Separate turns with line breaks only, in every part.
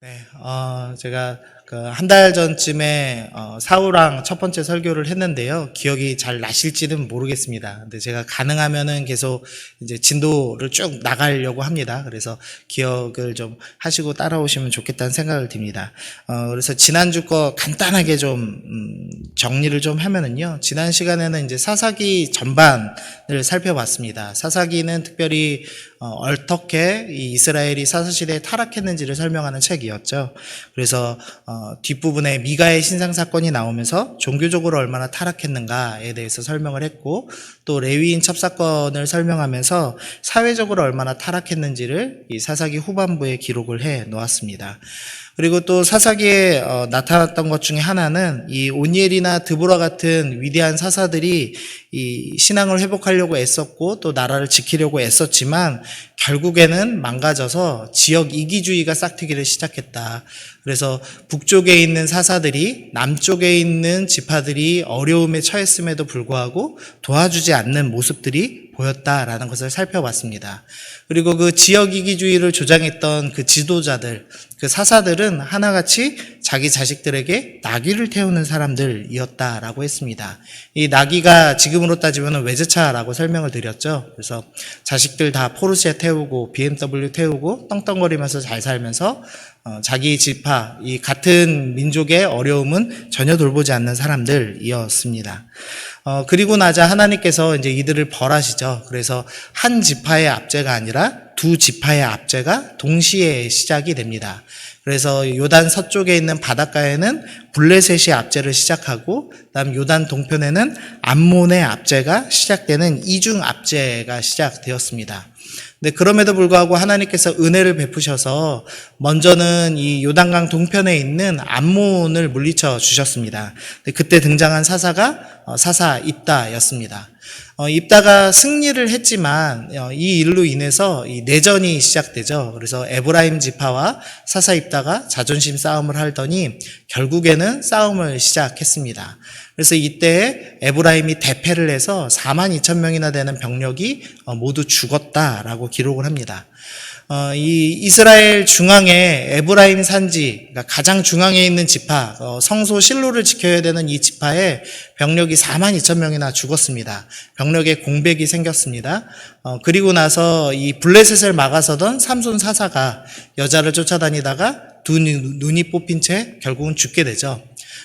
네, 제가 한 달 전쯤에 사우랑 첫 번째 설교를 했는데요. 기억이 잘 나실지는 모르겠습니다. 근데 제가 가능하면은 계속 이제 진도를 쭉 나가려고 합니다. 그래서 기억을 좀 하시고 따라오시면 좋겠다는 생각을 듭니다. 그래서 지난주 거 간단하게 좀 정리를 좀 하면은요. 지난 시간에는 이제 사사기 전반을 살펴봤습니다. 사사기는 특별히 어떻게 이 이스라엘이 사사시대에 타락했는지를 설명하는 책이었죠. 그래서 뒷부분에 미가의 신상 사건이 나오면서 종교적으로 얼마나 타락했는가에 대해서 설명을 했고, 또 레위인 첩사건을 설명하면서 사회적으로 얼마나 타락했는지를 이 사사기 후반부에 기록을 해 놓았습니다. 그리고 또 사사기에 나타났던 것 중에 하나는 이 오니엘이나 드보라 같은 위대한 사사들이 이 신앙을 회복하려고 애썼고 또 나라를 지키려고 애썼지만 결국에는 망가져서 지역 이기주의가 싹트기를 시작했다. 그래서 북쪽에 있는 사사들이 남쪽에 있는 지파들이 어려움에 처했음에도 불구하고 도와주지 않는 모습들이 보였다라는 것을 살펴봤습니다. 그리고 그 지역 이기주의를 조장했던 그 지도자들, 그 사사들은 하나같이 자기 자식들에게 나귀를 태우는 사람들이었다라고 했습니다. 이 나귀가 지금으로 따지면 외제차라고 설명을 드렸죠. 그래서 자식들 다 포르쉐 태우고 BMW 태우고 떵떵거리면서 잘 살면서 자기 지파, 이 같은 민족의 어려움은 전혀 돌보지 않는 사람들이었습니다. 그리고 나자 하나님께서 이제 이들을 벌하시죠. 그래서 한 지파의 압제가 아니라 두 지파의 압제가 동시에 시작이 됩니다. 그래서 요단 서쪽에 있는 바닷가에는 블레셋이 압제를 시작하고, 그다음 요단 동편에는 암몬의 압제가 시작되는 이중 압제가 시작되었습니다. 근데 그럼에도 불구하고 하나님께서 은혜를 베푸셔서 먼저는 이 요단강 동편에 있는 암몬을 물리쳐 주셨습니다. 그때 등장한 사사가 사사 입다였습니다. 입다가 승리를 했지만 이 일로 인해서 이 내전이 시작되죠. 그래서 에브라임 지파와 사사 입다가 자존심 싸움을 하더니 결국에는 싸움을 시작했습니다. 그래서 이때 에브라임이 대패를 해서 42,000명이나 되는 병력이 모두 죽었다라고 기록을 합니다. 이 이스라엘 중앙에 에브라임 산지, 그러니까 가장 중앙에 있는 지파, 성소 실로를 지켜야 되는 이 지파에 병력이 42,000명이나 죽었습니다. 병력에 공백이 생겼습니다. 그리고 나서 이 블레셋을 막아서던 삼손 사사가 여자를 쫓아다니다가 두 눈이 뽑힌 채 결국은 죽게 되죠.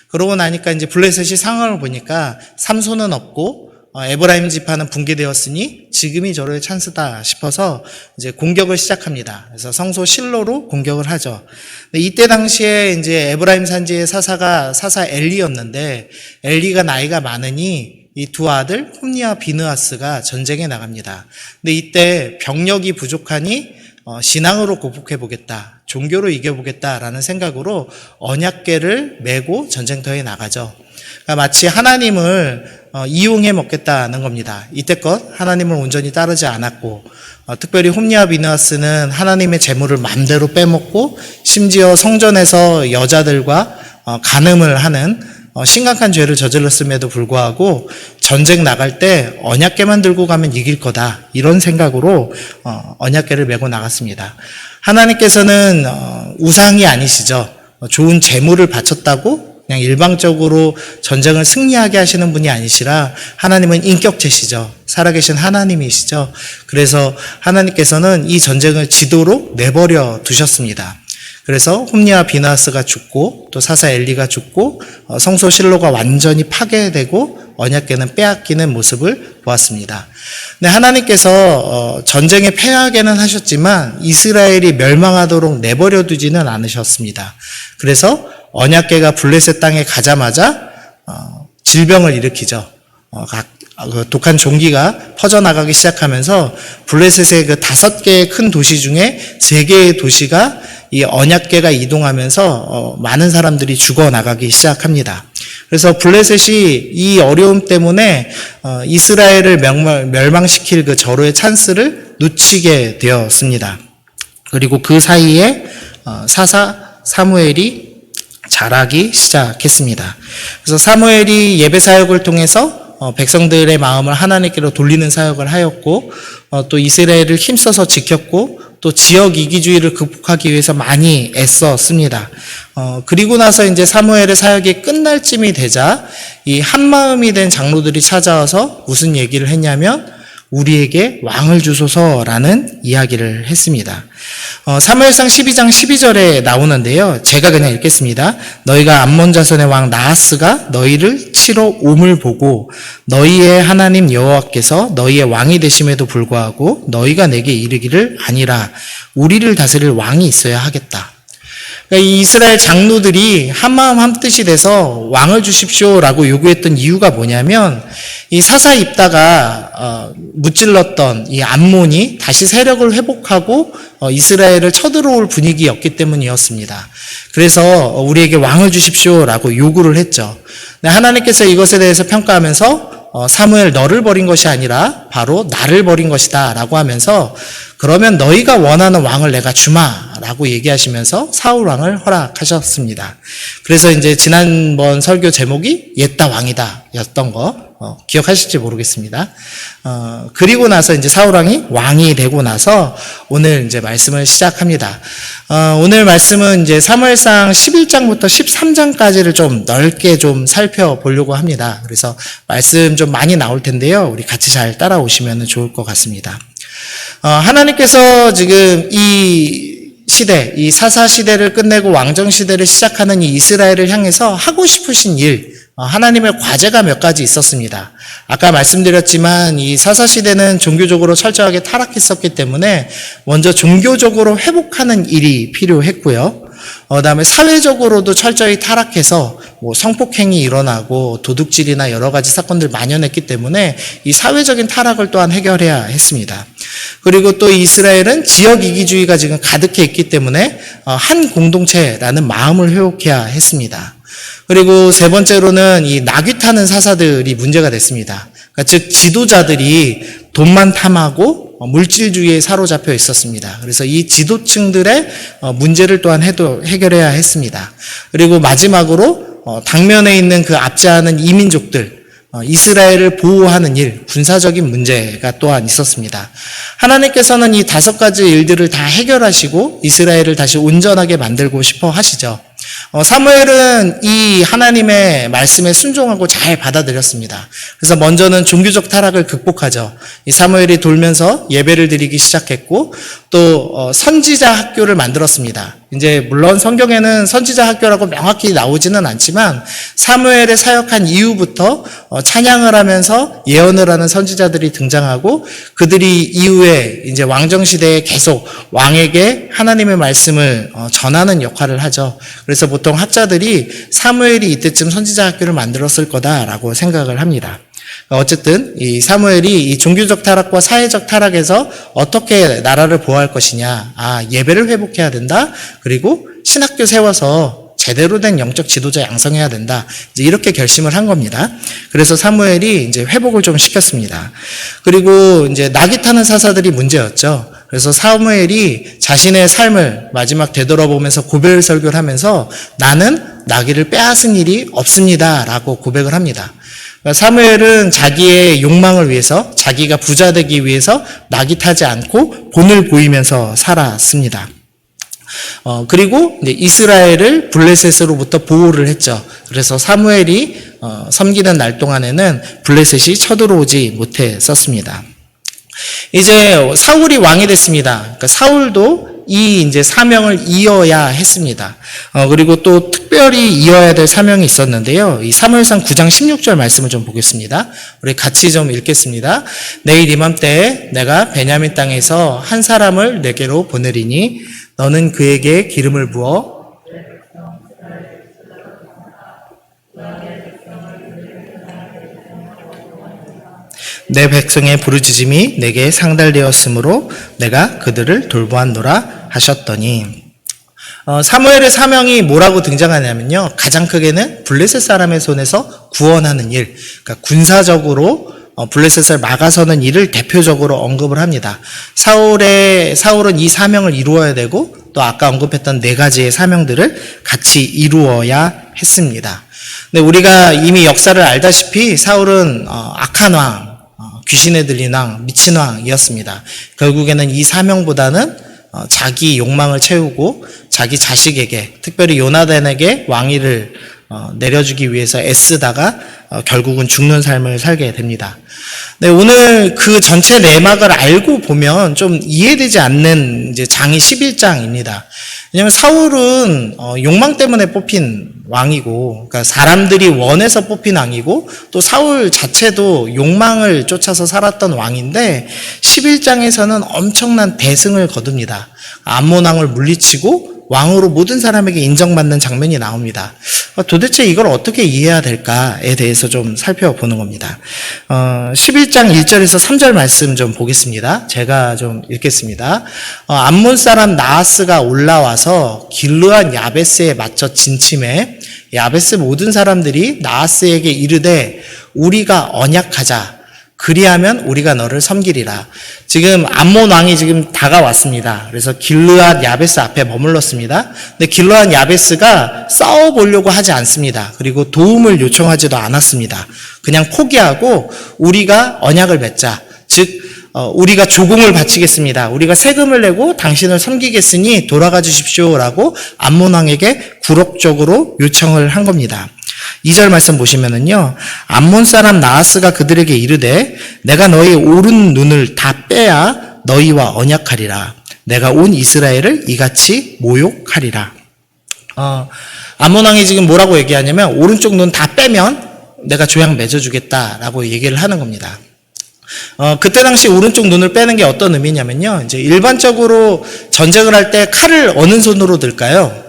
그러고 나니까 이제 블레셋이 상황을 보니까 삼손은 없고 에브라임 지파는 붕괴되었으니 지금이 저를 찬스다 싶어서 이제 공격을 시작합니다. 그래서 성소 실로로 공격을 하죠. 이때 당시에 이제 에브라임 산지의 사사가 사사 엘리였는데, 엘리가 나이가 많으니 이 두 아들 홈니와 비느하스가 전쟁에 나갑니다. 근데 이때 병력이 부족하니 신앙으로 극복해보겠다, 종교로 이겨보겠다라는 생각으로 언약궤를 메고 전쟁터에 나가죠. 그러니까 마치 하나님을 이용해 먹겠다는 겁니다. 이때껏 하나님을 온전히 따르지 않았고, 특별히 홈니와 비느하스는 하나님의 재물을 마음대로 빼먹고 심지어 성전에서 여자들과 간음을 하는 심각한 죄를 저질렀음에도 불구하고 전쟁 나갈 때 언약궤만 들고 가면 이길 거다, 이런 생각으로 언약궤를 메고 나갔습니다. 하나님께서는 우상이 아니시죠. 좋은 재물을 바쳤다고 그냥 일방적으로 전쟁을 승리하게 하시는 분이 아니시라 하나님은 인격체시죠. 살아계신 하나님이시죠. 그래서 하나님께서는 이 전쟁을 지도로 내버려 두셨습니다. 그래서 홈니와 비느하스가 죽고 또 사사 엘리가 죽고 성소 실로가 완전히 파괴되고 언약궤는 빼앗기는 모습을 보았습니다. 근데 하나님께서 전쟁에 패하게는 하셨지만 이스라엘이 멸망하도록 내버려 두지는 않으셨습니다. 그래서 언약궤가 블레셋 땅에 가자마자 질병을 일으키죠. 독한 종기가 퍼져나가기 시작하면서 블레셋의 그 5개의 큰 도시 중에 3개의 도시가 이 언약궤가 이동하면서 많은 사람들이 죽어나가기 시작합니다. 그래서 블레셋이 이 어려움 때문에 이스라엘을 멸망시킬 그 절호의 찬스를 놓치게 되었습니다. 그리고 그 사이에 사사 사무엘이 자라기 시작했습니다. 그래서 사무엘이 예배 사역을 통해서 백성들의 마음을 하나님께로 돌리는 사역을 하였고, 또 이스라엘을 힘써서 지켰고, 또 지역 이기주의를 극복하기 위해서 많이 애썼습니다. 그리고 나서 이제 사무엘의 사역이 끝날 쯤이 되자 이 한마음이 된 장로들이 찾아와서 무슨 얘기를 했냐면 우리에게 왕을 주소서라는 이야기를 했습니다. 사무엘상 12장 12절에 나오는데요. 제가 그냥 읽겠습니다. 너희가 암몬 자손의 왕 나하스가 너희를 치러 옴을 보고 너희의 하나님 여호와께서 너희의 왕이 되심에도 불구하고 너희가 내게 이르기를 아니라 우리를 다스릴 왕이 있어야 하겠다. 그러니까 이 이스라엘 장로들이 한마음 한뜻이 돼서 왕을 주십시오라고 요구했던 이유가 뭐냐면 이 사사 입다가 무찔렀던 이 암몬이 다시 세력을 회복하고 이스라엘을 쳐들어올 분위기였기 때문이었습니다. 그래서 우리에게 왕을 주십시오라고 요구를 했죠. 하나님께서 이것에 대해서 평가하면서 사무엘 너를 버린 것이 아니라 바로 나를 버린 것이다 라고 하면서 그러면 너희가 원하는 왕을 내가 주마 라고 얘기하시면서 사울 왕을 허락하셨습니다. 그래서 이제 지난번 설교 제목이 옛다 왕이다 였던 거 기억하실지 모르겠습니다. 그리고 나서 이제 사울 왕이 되고 나서 오늘 이제 말씀을 시작합니다. 오늘 말씀은 이제 사무엘상 11장부터 13장까지를 좀 넓게 좀 살펴보려고 합니다. 그래서 말씀 좀 많이 나올 텐데요. 우리 같이 잘 따라오시면 좋을 것 같습니다. 하나님께서 지금 이 시대, 이 사사 시대를 끝내고 왕정 시대를 시작하는 이 이스라엘을 향해서 하고 싶으신 일, 하나님의 과제가 몇 가지 있었습니다. 아까 말씀드렸지만 이 사사 시대는 종교적으로 철저하게 타락했었기 때문에 먼저 종교적으로 회복하는 일이 필요했고요. 그다음에 사회적으로도 철저히 타락해서 뭐 성폭행이 일어나고 도둑질이나 여러 가지 사건들 만연했기 때문에 이 사회적인 타락을 또한 해결해야 했습니다. 그리고 또 이스라엘은 지역 이기주의가 지금 가득해 있기 때문에 한 공동체라는 마음을 회복해야 했습니다. 그리고 세 번째로는 이 낙위 타는 사사들이 문제가 됐습니다. 그러니까 즉 지도자들이 돈만 탐하고 물질주의에 사로잡혀 있었습니다. 그래서 이 지도층들의 문제를 또한 해결해야 했습니다. 그리고 마지막으로 당면에 있는 그 압제하는 이민족들, 이스라엘을 보호하는 일, 군사적인 문제가 또한 있었습니다. 하나님께서는 이 5가지 일들을 다 해결하시고 이스라엘을 다시 온전하게 만들고 싶어 하시죠. 사무엘은 이 하나님의 말씀에 순종하고 잘 받아들였습니다. 그래서 먼저는 종교적 타락을 극복하죠. 이 사무엘이 돌면서 예배를 드리기 시작했고 또 선지자 학교를 만들었습니다. 이제 물론 성경에는 선지자 학교라고 명확히 나오지는 않지만 사무엘의 사역한 이후부터 찬양을 하면서 예언을 하는 선지자들이 등장하고 그들이 이후에 이제 왕정 시대에 계속 왕에게 하나님의 말씀을 전하는 역할을 하죠. 그래서 보통 학자들이 사무엘이 이때쯤 선지자 학교를 만들었을 거다라고 생각을 합니다. 어쨌든 이 사무엘이 이 종교적 타락과 사회적 타락에서 어떻게 나라를 보호할 것이냐, 예배를 회복해야 된다. 그리고 신학교 세워서 제대로 된 영적 지도자 양성해야 된다. 이제 이렇게 결심을 한 겁니다. 그래서 사무엘이 이제 회복을 좀 시켰습니다. 그리고 이제 낙이 타는 사사들이 문제였죠. 그래서 사무엘이 자신의 삶을 마지막 되돌아보면서 고별 설교를 하면서 나는 나귀를 빼앗은 일이 없습니다라고 고백을 합니다. 사무엘은 자기의 욕망을 위해서 자기가 부자 되기 위해서 낙이 타지 않고 본을 보이면서 살았습니다. 그리고 이제 이스라엘을 블레셋으로부터 보호를 했죠. 그래서 사무엘이 섬기는 날 동안에는 블레셋이 쳐들어오지 못했었습니다. 이제 사울이 왕이 됐습니다. 그러니까 사울도 이 이제 사명을 이어야 했습니다. 그리고 또 특별히 이어야 될 사명이 있었는데요. 이 사무엘상 9장 16절 말씀을 좀 보겠습니다. 우리 같이 좀 읽겠습니다. 내일 이맘때에 내가 베냐민 땅에서 한 사람을 내게로 보내리니 너는 그에게 기름을 부어 내 백성의 부르짖음이 내게 상달되었으므로 내가 그들을 돌보았노라 하셨더니 사무엘의 사명이 뭐라고 등장하냐면요. 가장 크게는 블레셋 사람의 손에서 구원하는 일, 그러니까 군사적으로 블레셋을 막아서는 일을 대표적으로 언급을 합니다. 사울은 이 사명을 이루어야 되고 또 아까 언급했던 4가지의 사명들을 같이 이루어야 했습니다. 근데 우리가 이미 역사를 알다시피 사울은 악한 왕, 귀신에 들린 왕, 미친 왕이었습니다. 결국에는 이 사명보다는 자기 욕망을 채우고 자기 자식에게, 특별히 요나단에게 왕위를 내려주기 위해서 애쓰다가 결국은 죽는 삶을 살게 됩니다. 네, 오늘 그 전체 내막을 알고 보면 좀 이해되지 않는 이제 장이 11장입니다. 왜냐하면 사울은 욕망 때문에 뽑힌 왕이고, 그러니까 사람들이 원해서 뽑힌 왕이고, 또 사울 자체도 욕망을 쫓아서 살았던 왕인데 11장에서는 엄청난 대승을 거둡니다. 암몬 왕을 물리치고 왕으로 모든 사람에게 인정받는 장면이 나옵니다. 도대체 이걸 어떻게 이해해야 될까에 대해서 좀 살펴보는 겁니다. 11장 1절에서 3절 말씀 좀 보겠습니다. 제가 좀 읽겠습니다. 암몬 사람 나하스가 올라와서 길르앗 야베스에 맞춰 진침해 야베스 모든 사람들이 나하스에게 이르되 우리가 언약하자. 그리하면 우리가 너를 섬기리라. 지금 암몬 왕이 지금 다가왔습니다. 그래서 길르앗 야베스 앞에 머물렀습니다. 근데 길르앗 야베스가 싸워보려고 하지 않습니다. 그리고 도움을 요청하지도 않았습니다. 그냥 포기하고 우리가 언약을 맺자. 즉 우리가 조공을 바치겠습니다. 우리가 세금을 내고 당신을 섬기겠으니 돌아가 주십시오라고 암몬 왕에게 굴욕적으로 요청을 한 겁니다. 2절 말씀 보시면은요, 암몬 사람 나하스가 그들에게 이르되 내가 너희 오른 눈을 다 빼야 너희와 언약하리라. 내가 온 이스라엘을 이같이 모욕하리라. 암몬 왕이 지금 뭐라고 얘기하냐면 오른쪽 눈 다 빼면 내가 조약 맺어주겠다라고 얘기를 하는 겁니다. 그때 당시 오른쪽 눈을 빼는 게 어떤 의미냐면요, 이제 일반적으로 전쟁을 할 때 칼을 어느 손으로 들까요?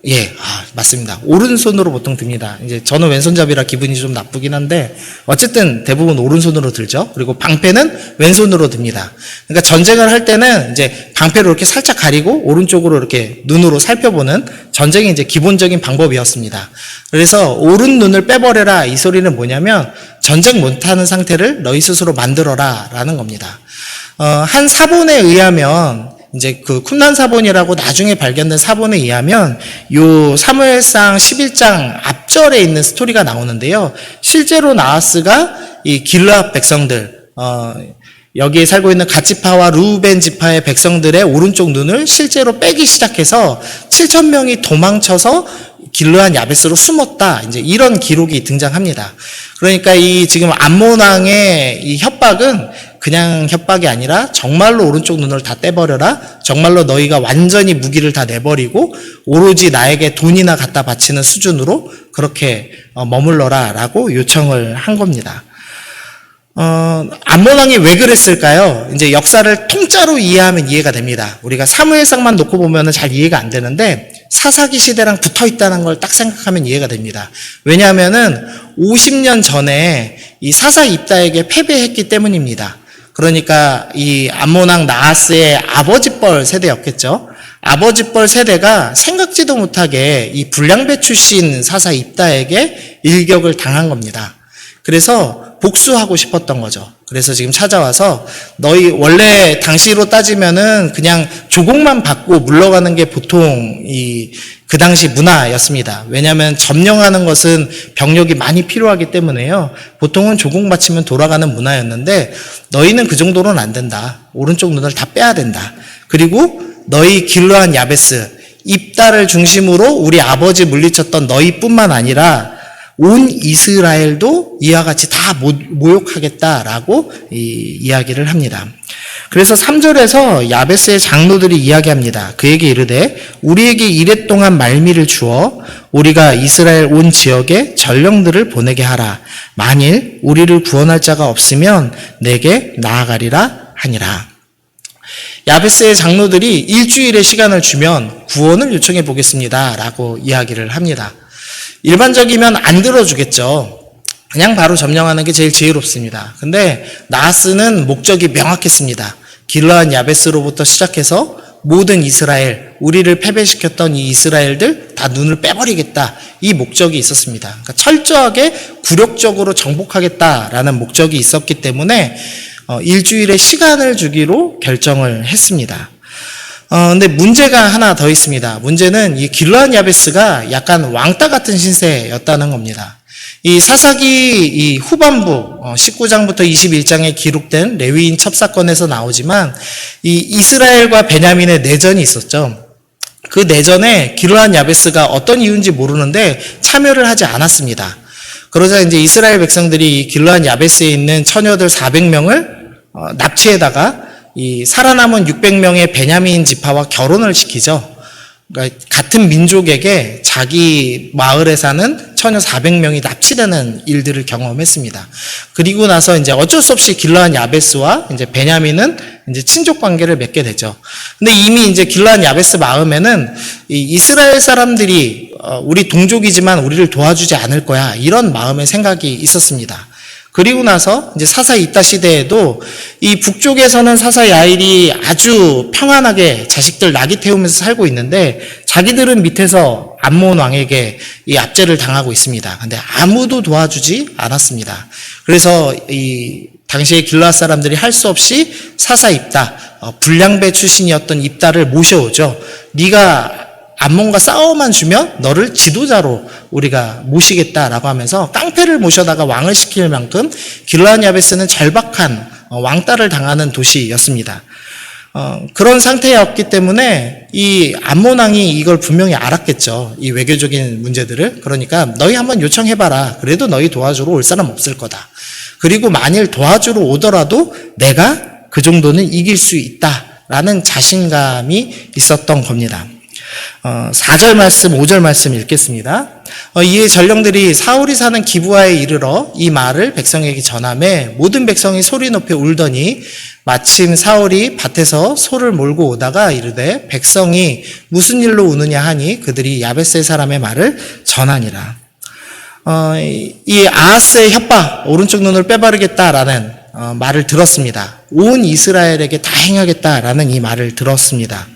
예, 맞습니다. 오른손으로 보통 듭니다. 이제 저는 왼손잡이라 기분이 좀 나쁘긴 한데, 어쨌든 대부분 오른손으로 들죠. 그리고 방패는 왼손으로 듭니다. 그러니까 전쟁을 할 때는 이제 방패로 이렇게 살짝 가리고 오른쪽으로 이렇게 눈으로 살펴보는 전쟁이 이제 기본적인 방법이었습니다. 그래서 오른 눈을 빼버려라 이 소리는 뭐냐면 전쟁 못하는 상태를 너희 스스로 만들어라 라는 겁니다. 한 사본에 의하면 이제 그 쿰란 사본이라고 나중에 발견된 사본에 의하면 요 사무엘상 11장 앞절에 있는 스토리가 나오는데요. 실제로 나하스가 이 길르앗 백성들, 여기에 살고 있는 갓지파와 루벤 지파의 백성들의 오른쪽 눈을 실제로 빼기 시작해서 7,000명이 도망쳐서 길르앗 야베스로 숨었다. 이제 이런 기록이 등장합니다. 그러니까 이 지금 암몬 왕의 이 협박은 그냥 협박이 아니라 정말로 오른쪽 눈을 다 떼버려라. 정말로 너희가 완전히 무기를 다 내버리고 오로지 나에게 돈이나 갖다 바치는 수준으로 그렇게 머물러라 라고 요청을 한 겁니다. 암몬 왕이 왜 그랬을까요? 이제 역사를 통짜로 이해하면 이해가 됩니다. 우리가 사무엘상만 놓고 보면 잘 이해가 안 되는데 사사기 시대랑 붙어 있다는 걸 딱 생각하면 이해가 됩니다. 왜냐하면은 50년 전에 이 사사 입다에게 패배했기 때문입니다. 그러니까 이 암몬 왕 나하스의 아버지뻘 세대였겠죠. 아버지뻘 세대가 생각지도 못하게 이 불량배 출신 사사 입다에게 일격을 당한 겁니다. 그래서 복수하고 싶었던 거죠. 그래서 지금 찾아와서 너희 원래 당시로 따지면은 그냥 조공만 받고 물러가는 게 보통 그 당시 문화였습니다. 왜냐하면 점령하는 것은 병력이 많이 필요하기 때문에요. 보통은 조공 바치면 돌아가는 문화였는데 너희는 그 정도로는 안 된다. 오른쪽 눈을 다 빼야 된다. 그리고 너희 길르앗 야베스 입다를 중심으로 우리 아버지 물리쳤던 너희뿐만 아니라 온 이스라엘도 이와 같이 다 모욕하겠다라고 이야기를 합니다. 그래서 3절에서 야베스의 장로들이 이야기합니다. 그에게 이르되 우리에게 이랫동안 말미를 주어 우리가 이스라엘 온 지역에 전령들을 보내게 하라. 만일 우리를 구원할 자가 없으면 내게 나아가리라 하니라. 야베스의 장로들이 일주일의 시간을 주면 구원을 요청해 보겠습니다 라고 이야기를 합니다. 일반적이면 안 들어주겠죠. 그냥 바로 점령하는 게 제일 지혜롭습니다. 근데 나하스는 목적이 명확했습니다. 길르앗 야베스로부터 시작해서 모든 이스라엘, 우리를 패배시켰던 이 이스라엘들 다 눈을 빼버리겠다. 이 목적이 있었습니다. 그러니까 철저하게 굴욕적으로 정복하겠다라는 목적이 있었기 때문에 일주일의 시간을 주기로 결정을 했습니다. 근데 문제가 하나 더 있습니다. 문제는 이 길르앗 야베스가 약간 왕따 같은 신세였다는 겁니다. 이 사사기 이 후반부 19장부터 21장에 기록된 레위인 첩사건에서 나오지만 이 이스라엘과 베냐민의 내전이 있었죠. 그 내전에 길르앗 야베스가 어떤 이유인지 모르는데 참여를 하지 않았습니다. 그러자 이제 이스라엘 백성들이 이 길르앗 야베스에 있는 처녀들 400명을 납치해다가 이 살아남은 600명의 베냐민 지파와 결혼을 시키죠. 그러니까 같은 민족에게 자기 마을에 사는 처녀 400명이 납치되는 일들을 경험했습니다. 그리고 나서 이제 어쩔 수 없이 길르앗 야베스와 이제 베냐민은 이제 친족 관계를 맺게 되죠. 근데 이미 이제 길르앗 야베스 마음에는 이 이스라엘 사람들이 우리 동족이지만 우리를 도와주지 않을 거야, 이런 마음의 생각이 있었습니다. 그리고 나서 이제 사사 이따 시대에도 이 북쪽에서는 사사 야일이 아주 평안하게 자식들 낙이 태우면서 살고 있는데 자기들은 밑에서 암몬 왕에게 이 압제를 당하고 있습니다. 근데 아무도 도와주지 않았습니다. 그래서 이 당시에 길르앗 사람들이 할 수 없이 사사 입다, 불량배 출신이었던 입다를 모셔오죠. 네가 암몬과 싸워만 주면 너를 지도자로 우리가 모시겠다라고 하면서 깡패를 모셔다가 왕을 시킬 만큼 길르앗 야베스는 절박한 왕따를 당하는 도시였습니다. 그런 상태였기 때문에 이 암몬 왕이 이걸 분명히 알았겠죠. 이 외교적인 문제들을. 그러니까 너희 한번 요청해봐라. 그래도 너희 도와주러 올 사람 없을 거다. 그리고 만일 도와주러 오더라도 내가 그 정도는 이길 수 있다라는 자신감이 있었던 겁니다. 4절 말씀, 5절 말씀 읽겠습니다. 이에 전령들이 사울이 사는 기브아에 이르러 이 말을 백성에게 전하매 모든 백성이 소리 높여 울더니 마침 사울이 밭에서 소를 몰고 오다가 이르되 백성이 무슨 일로 우느냐 하니 그들이 야베스 사람의 말을 전하니라. 이 아하스의 협박, 오른쪽 눈을 빼바르겠다라는 말을 들었습니다. 온 이스라엘에게 다 행하겠다라는 이 말을 들었습니다.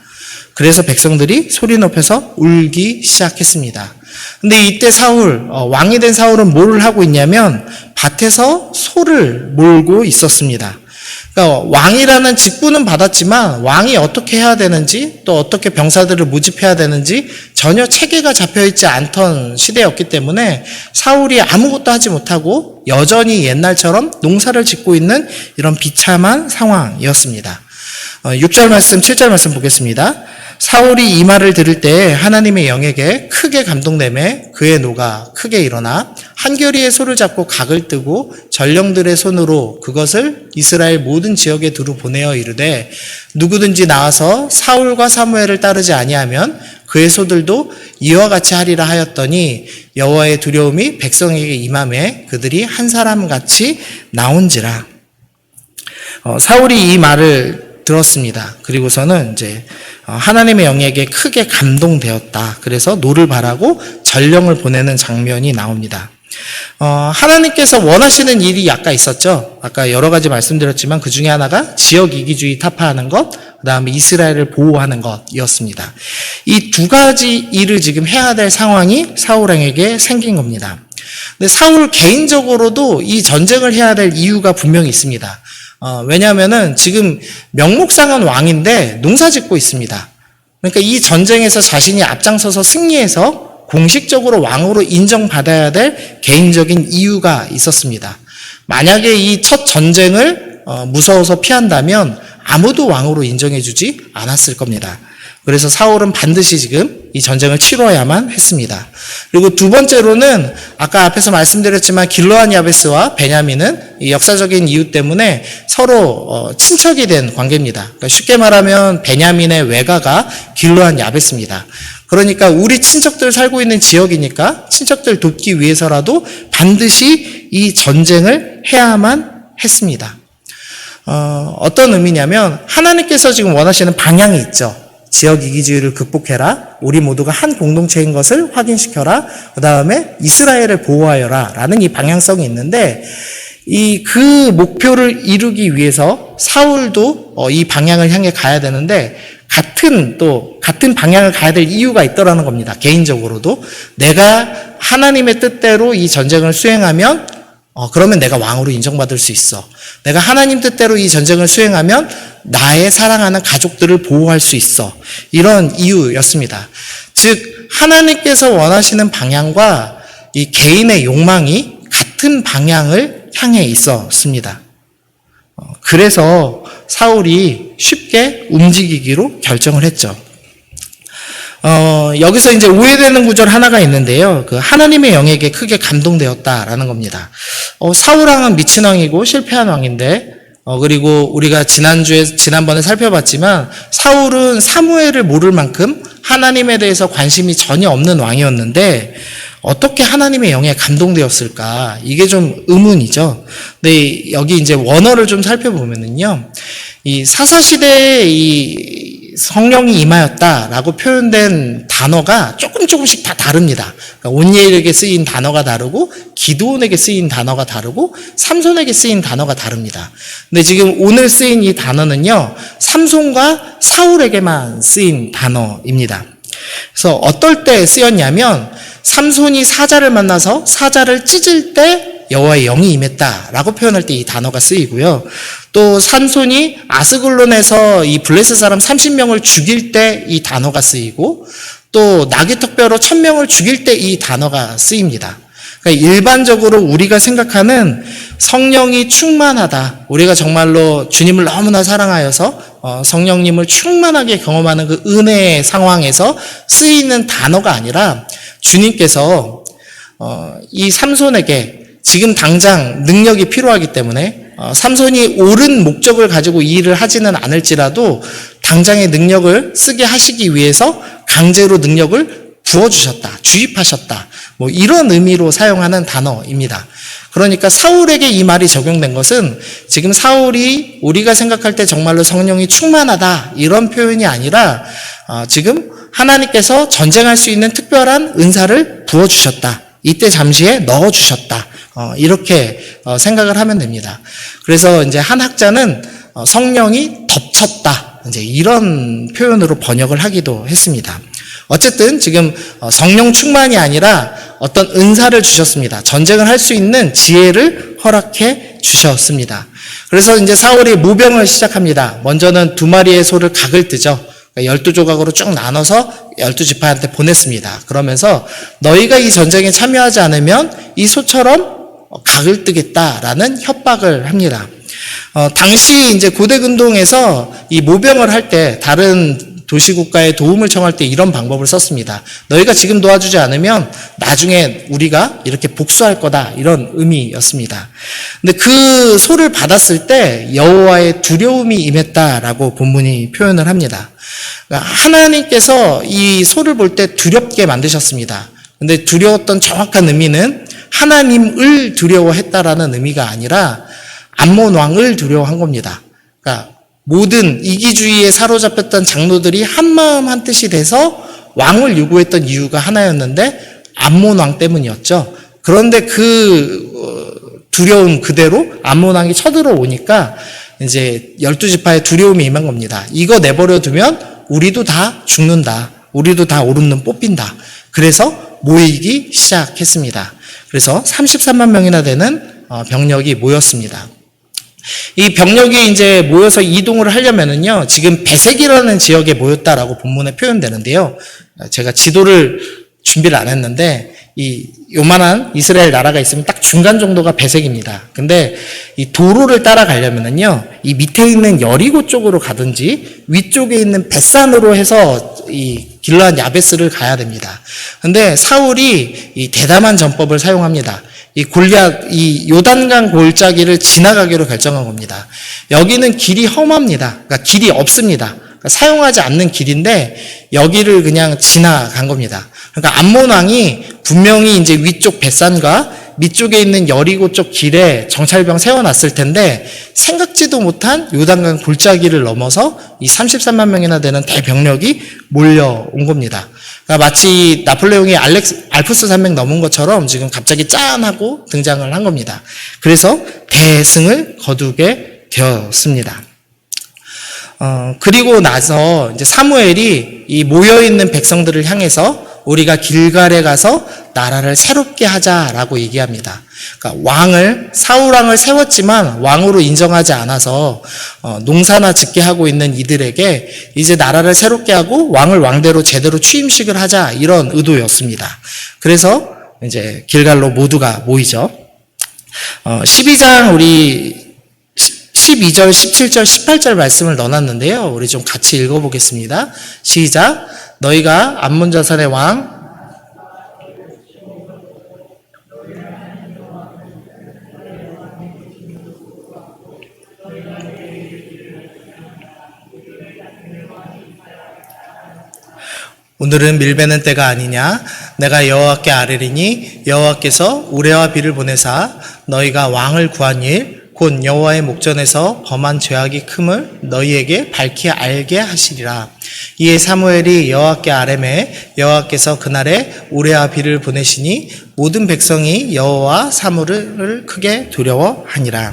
그래서 백성들이 소리 높여서 울기 시작했습니다. 근데 이때 사울, 왕이 된 사울은 뭘 하고 있냐면 밭에서 소를 몰고 있었습니다. 그러니까 왕이라는 직분은 받았지만 왕이 어떻게 해야 되는지 또 어떻게 병사들을 모집해야 되는지 전혀 체계가 잡혀있지 않던 시대였기 때문에 사울이 아무것도 하지 못하고 여전히 옛날처럼 농사를 짓고 있는 이런 비참한 상황이었습니다. 6절 말씀, 7절 말씀 보겠습니다. 사울이 이 말을 들을 때 하나님의 영에게 크게 감동되매 그의 노가 크게 일어나 한 겨리의 소를 잡고 각을 뜨고 전령들의 손으로 그것을 이스라엘 모든 지역에 두루 보내어 이르되 누구든지 나와서 사울과 사무엘을 따르지 아니하면 그의 소들도 이와 같이 하리라 하였더니 여호와의 두려움이 백성에게 임하매 그들이 한 사람같이 나온지라. 사울이 이 말을 들었습니다. 그리고서는 이제 하나님의 영에게 크게 감동되었다. 그래서 노를 바라고 전령을 보내는 장면이 나옵니다. 하나님께서 원하시는 일이 아까 있었죠. 아까 여러 가지 말씀드렸지만 그 중에 하나가 지역 이기주의 타파하는 것, 그 다음에 이스라엘을 보호하는 것이었습니다. 이 두 가지 일을 지금 해야 될 상황이 사울 왕에게 생긴 겁니다. 근데 사울 개인적으로도 이 전쟁을 해야 될 이유가 분명히 있습니다. 왜냐하면은 지금 명목상은 왕인데 농사 짓고 있습니다. 그러니까 이 전쟁에서 자신이 앞장서서 승리해서 공식적으로 왕으로 인정받아야 될 개인적인 이유가 있었습니다. 만약에 이 첫 전쟁을 무서워서 피한다면 아무도 왕으로 인정해주지 않았을 겁니다. 그래서 사울은 반드시 지금 이 전쟁을 치러야만 했습니다. 그리고 두 번째로는 아까 앞에서 말씀드렸지만 길르앗 야베스와 베냐민은 이 역사적인 이유 때문에 서로 친척이 된 관계입니다. 그러니까 쉽게 말하면 베냐민의 외가가 길르앗 야베스입니다. 그러니까 우리 친척들 살고 있는 지역이니까 친척들 돕기 위해서라도 반드시 이 전쟁을 해야만 했습니다. 어떤 의미냐면 하나님께서 지금 원하시는 방향이 있죠. 지역 이기주의를 극복해라. 우리 모두가 한 공동체인 것을 확인시켜라. 그 다음에 이스라엘을 보호하여라. 라는 이 방향성이 있는데 그 목표를 이루기 위해서 사울도 이 방향을 향해 가야 되는데 같은 방향을 가야 될 이유가 있더라는 겁니다. 개인적으로도 내가 하나님의 뜻대로 이 전쟁을 수행하면 그러면 내가 왕으로 인정받을 수 있어. 내가 하나님 뜻대로 이 전쟁을 수행하면 나의 사랑하는 가족들을 보호할 수 있어. 이런 이유였습니다. 즉 하나님께서 원하시는 방향과 이 개인의 욕망이 같은 방향을 향해 있었습니다. 그래서 사울이 쉽게 움직이기로 결정을 했죠. 여기서 이제 오해되는 구절 하나가 있는데요. 그 하나님의 영에게 크게 감동되었다라는 겁니다. 사울 왕은 미친 왕이고 실패한 왕인데, 그리고 우리가 지난번에 살펴봤지만 사울은 사무엘을 모를 만큼 하나님에 대해서 관심이 전혀 없는 왕이었는데 어떻게 하나님의 영에 감동되었을까? 이게 좀 의문이죠. 근데 여기 이제 원어를 좀 살펴보면은요, 이 사사시대에 이 성령이 임하였다라고 표현된 단어가 조금씩 다 다릅니다. 그러니까 온니엘에게 쓰인 단어가 다르고 기드온에게 쓰인 단어가 다르고 삼손에게 쓰인 단어가 다릅니다. 근데 지금 오늘 쓰인 이 단어는요, 삼손과 사울에게만 쓰인 단어입니다. 그래서 어떨 때 쓰였냐면 삼손이 사자를 만나서 사자를 찢을 때 여호와의 영이 임했다라고 표현할 때 이 단어가 쓰이고요. 또 삼손이 아스글론에서 이 블레셋 사람 30명을 죽일 때 이 단어가 쓰이고, 또 나귀턱뼈로 1000명을 죽일 때 이 단어가 쓰입니다. 그러니까 일반적으로 우리가 생각하는 성령이 충만하다, 우리가 정말로 주님을 너무나 사랑하여서 성령님을 충만하게 경험하는 그 은혜의 상황에서 쓰이는 단어가 아니라 주님께서 이 삼손에게 지금 당장 능력이 필요하기 때문에 삼손이 옳은 목적을 가지고 이 일을 하지는 않을지라도 당장의 능력을 쓰게 하시기 위해서 강제로 능력을 부어주셨다, 주입하셨다, 뭐 이런 의미로 사용하는 단어입니다. 그러니까 사울에게 이 말이 적용된 것은 지금 사울이 우리가 생각할 때 정말로 성령이 충만하다 이런 표현이 아니라 지금 하나님께서 전쟁할 수 있는 특별한 은사를 부어주셨다, 이때 잠시에 넣어주셨다, 이렇게 생각을 하면 됩니다. 그래서 이제 한 학자는 성령이 덮쳤다, 이제 이런 표현으로 번역을 하기도 했습니다. 어쨌든 지금 성령 충만이 아니라 어떤 은사를 주셨습니다. 전쟁을 할 수 있는 지혜를 허락해 주셨습니다. 그래서 이제 사울이 모병을 시작합니다. 먼저는 2마리의 소를 각을 뜨죠. 12조각으로 쭉 나눠서 12지파한테 보냈습니다. 그러면서 너희가 이 전쟁에 참여하지 않으면 이 소처럼 각을 뜨겠다라는 협박을 합니다. 당시 이제 고대 근동에서 이 모병을 할 때 다른 도시국가에 도움을 청할 때 이런 방법을 썼습니다. 너희가 지금 도와주지 않으면 나중에 우리가 이렇게 복수할 거다, 이런 의미였습니다. 근데 그 소를 받았을 때 여호와의 두려움이 임했다라고 본문이 표현을 합니다. 그러니까 하나님께서 이 소를 볼 때 두렵게 만드셨습니다. 근데 두려웠던 정확한 의미는 하나님을 두려워했다라는 의미가 아니라 암몬 왕을 두려워한 겁니다. 그러니까 모든 이기주의에 사로잡혔던 장로들이 한마음 한뜻이 돼서 왕을 요구했던 이유가 하나였는데 암몬 왕 때문이었죠. 그런데 그 두려움 그대로 암몬 왕이 쳐들어오니까 이제 12지파의 두려움이 임한 겁니다. 이거 내버려 두면 우리도 다 죽는다, 우리도 다 오른눈 뽑힌다. 그래서 모이기 시작했습니다. 그래서 33만 명이나 되는 병력이 모였습니다. 이 병력이 이제 모여서 이동을 하려면은요, 지금 베색이라는 지역에 모였다라고 본문에 표현되는데요. 제가 지도를 준비를 안 했는데, 이 요만한 이스라엘 나라가 있으면 딱 중간 정도가 베색입니다. 근데 이 도로를 따라가려면은요, 이 밑에 있는 여리고 쪽으로 가든지 위쪽에 있는 벳산으로 해서 이 길르앗 야베스를 가야 됩니다. 근데 사울이 이 대담한 전법을 사용합니다. 이 골리앗, 이 요단강 골짜기를 지나가기로 결정한 겁니다. 여기는 길이 험합니다. 그러니까 길이 없습니다. 그러니까 사용하지 않는 길인데 여기를 그냥 지나간 겁니다. 그러니까 암몬 왕이 분명히 이제 위쪽 벳산과 밑쪽에 있는 여리고 쪽 길에 정찰병 세워놨을 텐데 생각지도 못한 요단강 골짜기를 넘어서 이 33만 명이나 되는 대병력이 몰려온 겁니다. 그러니까 마치 나폴레옹이 알프스 산맥 넘은 것처럼 지금 갑자기 짠 하고 등장을 한 겁니다. 그래서 대승을 거두게 되었습니다. 그리고 나서 이제 사무엘이 이 모여있는 백성들을 향해서 우리가 길갈에 가서 나라를 새롭게 하자라고 얘기합니다. 그러니까 사울 왕을 세웠지만 왕으로 인정하지 않아서 농사나 짓게 하고 있는 이들에게 이제 나라를 새롭게 하고 왕을 왕대로 제대로 취임식을 하자, 이런 의도였습니다. 그래서 이제 길갈로 모두가 모이죠. 12장 우리 12절, 17절, 18절 말씀을 넣어놨는데요. 우리 좀 같이 읽어보겠습니다. 시작. 너희가 암몬자산의 왕 오늘은 밀베는 때가 아니냐 내가 여호와께 아뢰리니 여호와께서 우레와 비를 보내사 너희가 왕을 구한 일 곧 여호와의 목전에서 범한 죄악이 큼을 너희에게 밝히 알게 하시리라. 이에 사무엘이 여호와께 아뢰매 여호와께서 그날에 우레와 비를 보내시니 모든 백성이 여호와 사무엘을 크게 두려워하니라.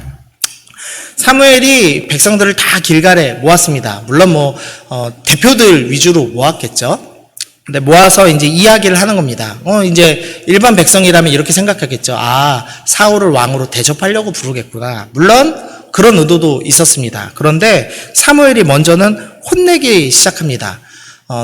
사무엘이 백성들을 다 길갈에 모았습니다. 물론 대표들 위주로 모았겠죠. 근데 모아서 이제 이야기를 하는 겁니다. 이제 일반 백성이라면 이렇게 생각하겠죠. 사울을 왕으로 대접하려고 부르겠구나. 물론 그런 의도도 있었습니다. 그런데 사무엘이 먼저는 혼내기 시작합니다.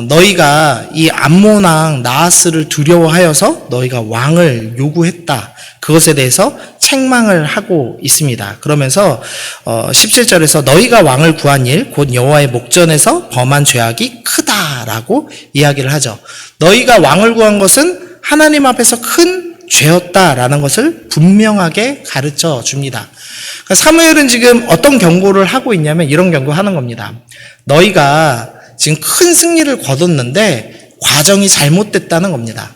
너희가 이 암몬 왕 나하스를 두려워하여서 너희가 왕을 요구했다. 그것에 대해서 책망을 하고 있습니다. 그러면서 17절에서 너희가 왕을 구한 일 곧 여호와의 목전에서 범한 죄악이 크다라고 이야기를 하죠. 너희가 왕을 구한 것은 하나님 앞에서 큰 죄였다라는 것을 분명하게 가르쳐 줍니다. 그러니까 사무엘은 지금 어떤 경고를 하고 있냐면 이런 경고하는 겁니다. 너희가 지금 큰 승리를 거뒀는데 과정이 잘못됐다는 겁니다.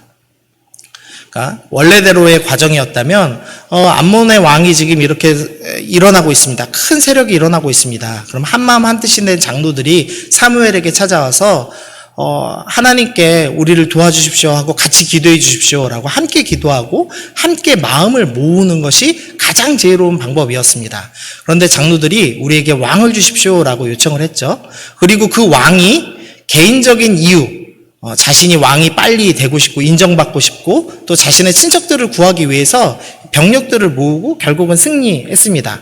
그러니까 원래대로의 과정이었다면 암몬의 왕이 지금 이렇게 일어나고 있습니다. 큰 세력이 일어나고 있습니다. 그럼 한마음 한뜻이 된 장로들이 사무엘에게 찾아와서 하나님께 우리를 도와주십시오 하고 같이 기도해 주십시오라고 함께 기도하고 함께 마음을 모으는 것이 가장 지혜로운 방법이었습니다. 그런데 장로들이 우리에게 왕을 주십시오라고 요청을 했죠. 그리고 그 왕이 개인적인 이유, 자신이 왕이 빨리 되고 싶고 인정받고 싶고 또 자신의 친척들을 구하기 위해서 병력들을 모으고 결국은 승리했습니다.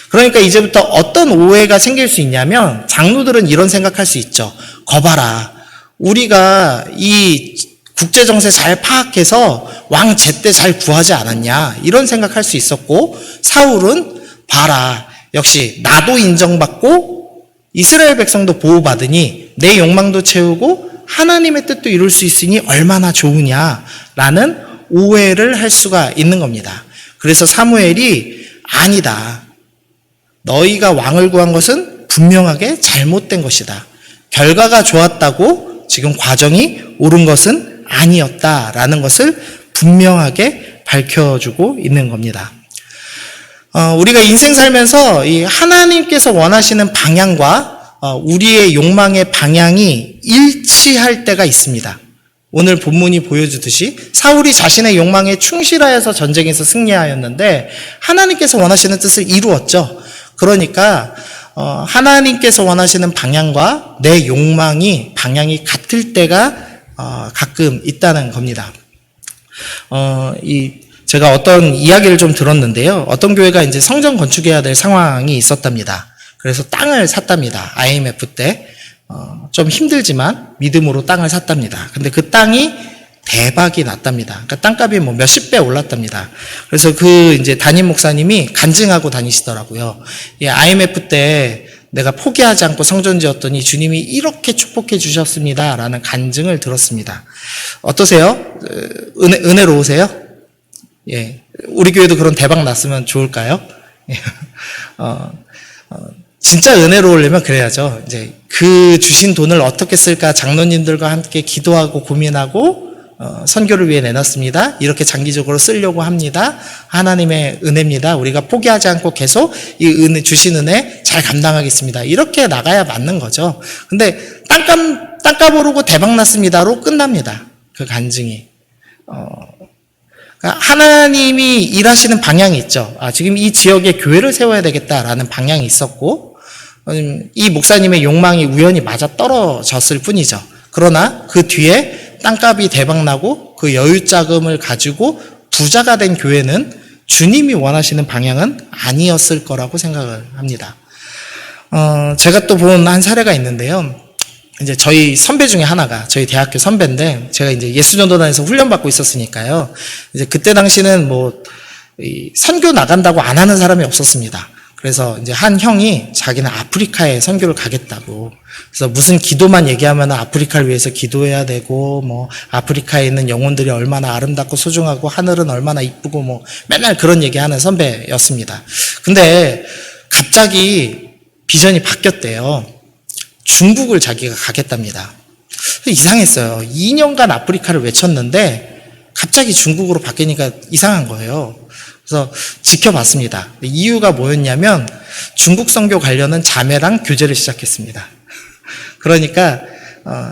그러니까 이제부터 어떤 오해가 생길 수 있냐면 장로들은 이런 생각할 수 있죠. 거봐라. 우리가 이 국제정세 잘 파악해서 왕 제때 잘 구하지 않았냐 이런 생각할 수 있었고 사울은 봐라. 역시 나도 인정받고 이스라엘 백성도 보호받으니 내 욕망도 채우고 하나님의 뜻도 이룰 수 있으니 얼마나 좋으냐라는 오해를 할 수가 있는 겁니다. 그래서 사무엘이 아니다. 너희가 왕을 구한 것은 분명하게 잘못된 것이다. 결과가 좋았다고 지금 과정이 옳은 것은 아니었다라는 것을 분명하게 밝혀주고 있는 겁니다. 우리가 인생 살면서 이 하나님께서 원하시는 방향과 우리의 욕망의 방향이 일치할 때가 있습니다. 오늘 본문이 보여주듯이 사울이 자신의 욕망에 충실하여서 전쟁에서 승리하였는데 하나님께서 원하시는 뜻을 이루었죠. 그러니까 하나님께서 원하시는 방향과 내 욕망이 방향이 같을 때가 가끔 있다는 겁니다. 제가 어떤 이야기를 좀 들었는데요. 어떤 교회가 이제 성전 건축해야 될 상황이 있었답니다. 그래서 땅을 샀답니다. IMF 때. 좀 힘들지만 믿음으로 땅을 샀답니다. 근데 그 땅이 대박이 났답니다. 그러니까 땅값이 몇십 배 올랐답니다. 그래서 이제 담임 목사님이 간증하고 다니시더라고요. IMF 때 내가 포기하지 않고 성전 지었더니 주님이 이렇게 축복해 주셨습니다. 라는 간증을 들었습니다. 어떠세요? 은혜로우세요? 예. 우리 교회도 그런 대박 났으면 좋을까요? 진짜 은혜로우려면 그래야죠. 이제 그 주신 돈을 어떻게 쓸까 장로님들과 함께 기도하고 고민하고 선교를 위해 내놨습니다. 이렇게 장기적으로 쓰려고 합니다. 하나님의 은혜입니다. 우리가 포기하지 않고 계속 이 은혜 주신 은혜 잘 감당하겠습니다. 이렇게 나가야 맞는 거죠. 근데 땅값 오르고 대박 났습니다로 끝납니다. 그 간증이. 그러니까 하나님이 일하시는 방향이 있죠. 지금 이 지역에 교회를 세워야 되겠다라는 방향이 있었고 이 목사님의 욕망이 우연히 맞아 떨어졌을 뿐이죠. 그러나 그 뒤에 땅값이 대박나고 그 여유 자금을 가지고 부자가 된 교회는 주님이 원하시는 방향은 아니었을 거라고 생각을 합니다. 제가 또 본 한 사례가 있는데요. 이제 저희 선배 중에 하나가 저희 대학교 선배인데 제가 이제 예수전도단에서 훈련받고 있었으니까요. 이제 그때 당시는 이 선교 나간다고 안 하는 사람이 없었습니다. 그래서 이제 한 형이 자기는 아프리카에 선교를 가겠다고. 그래서 무슨 기도만 얘기하면 아프리카를 위해서 기도해야 되고, 뭐, 아프리카에 있는 영혼들이 얼마나 아름답고 소중하고, 하늘은 얼마나 이쁘고, 뭐, 맨날 그런 얘기하는 선배였습니다. 근데 갑자기 비전이 바뀌었대요. 중국을 자기가 가겠답니다. 이상했어요. 2년간 아프리카를 외쳤는데, 갑자기 중국으로 바뀌니까 이상한 거예요. 그래서 지켜봤습니다. 이유가 뭐였냐면 중국 선교 가려는 자매랑 교제를 시작했습니다. 그러니까